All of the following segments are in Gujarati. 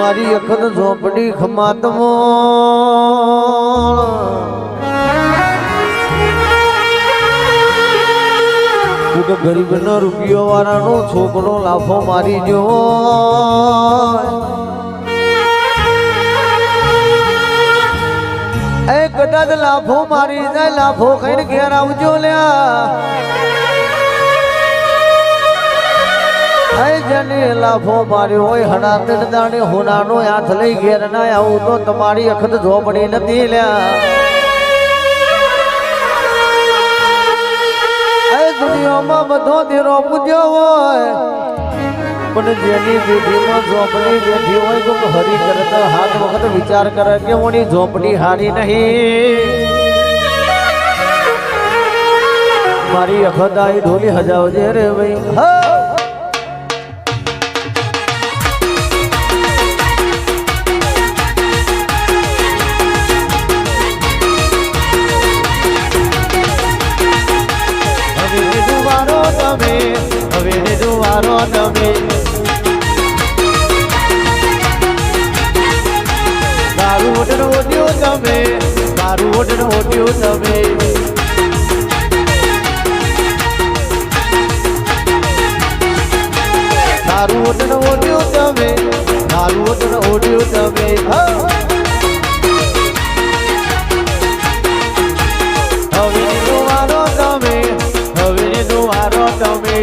મારી અખત ઝોપડી ખમાતમો તો ગરીબનો રૂપિયો વાળાનો છોકરો લાફો મારી ગયો એ કદાચ લાફો મારી જાય લાફો ખાઈને ઘેર આવજો લ્યા જેને લાફો માર્યો હોય હડાતડ દાણે હોનાનો હાથ લઈ ઘેર ના આવું તો તમારી અખત ઝોપડી નથી લ્યા દુનિયામાં બધો દેરો પૂજ્યો હોય પણ જેની પેઢીમાં ઝોપડી બેઠી હોય તો હરી કરતા હાથ વખત વિચાર કરે કે ઓની ઝોપડી હારી નહીં મારી અખત આઈ ઢોલી હજાવજે રે ભાઈ તમે મારું ઓઢણ ઓઢ્યું તમે મારું ઓઢણ ઓઢ્યું તમે મારું ઓઢણ ઓઢ્યું તમે મારું ઓઢણ ઓઢ્યું તમે હવે વારો તમે હવે વારો તમે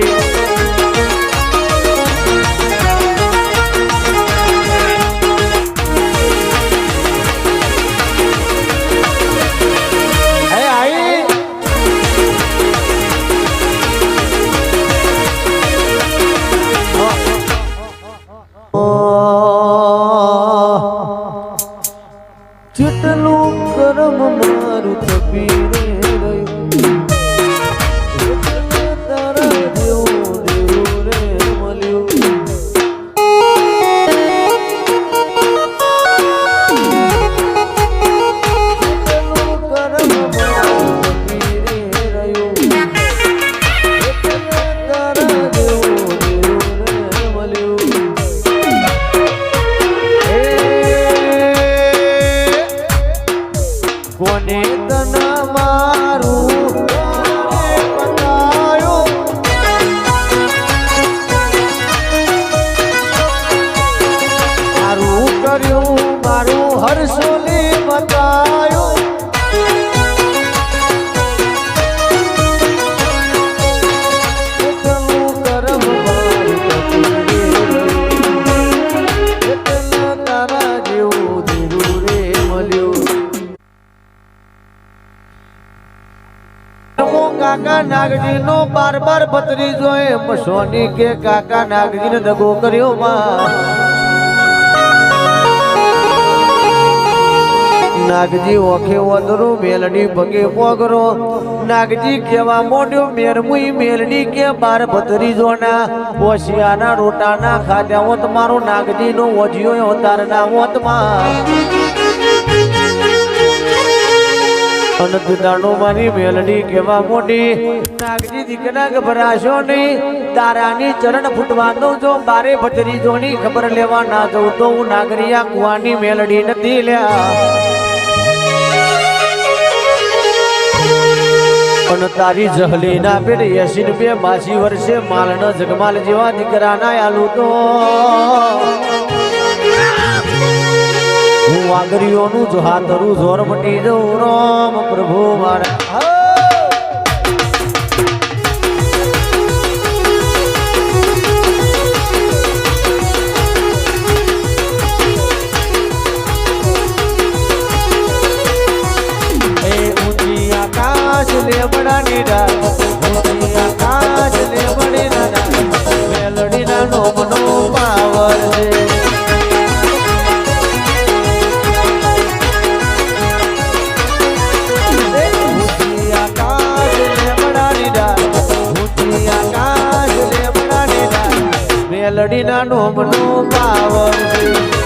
જેટલું કરમ મારું તપી રે રહ્યું તારા જેવું દેવું રે મળ્યું જેટલું કરમ મારું તપી રે રહ્યું તારા જેવું દેવું રે મળ્યું કોને તના મારું બતાયો મારું કર્યું મારું હર્ષોલે બતાયો એટલું કરમ એટલા તારા જેવું ધીરું રે મળ્યું કાકા નાગજી નો બાર ભત્રીજો એમ સોની કે કાકા નાગજી ને દગો કર્યો નાગજી ઓખે ઓદરો મેલડી પગે પોગરો નાગજી કેવા મોઢ્યો મેરમુઈ મેલડી કે બાર ભત્રીજો ના પોશિયાના રોટા ના ખાધ્યા હોત મારો નાગજી નો ઓજિયો અવતાર ના હોત અનંતદાનો મારી મેલડી કેવા મોટી નાગજી દીકરા ગભરાશો નહીં તારાની ચરણ ફૂટવા દઉં જો બારે ભત્રીજોની ખબર લેવા ના જઉં તો હું નાગરિયા કુવાની મેલડી નથી લ્યા પણ તારી જહલી ના પેટ 82 વર્ષે માલનો જગમાલ જેવા દીકરા ના આલું તો હું વાગરીઓનું જો હાથરું જોર મટી જઉં રામ પ્રભુ મારા ઊંચી આકાશ લેબડાની રાત ઊંચી આકાશ લેબડી ના મેલડી ના નોમનો પાવર છે મેલડી ના નોમનો પાવર છે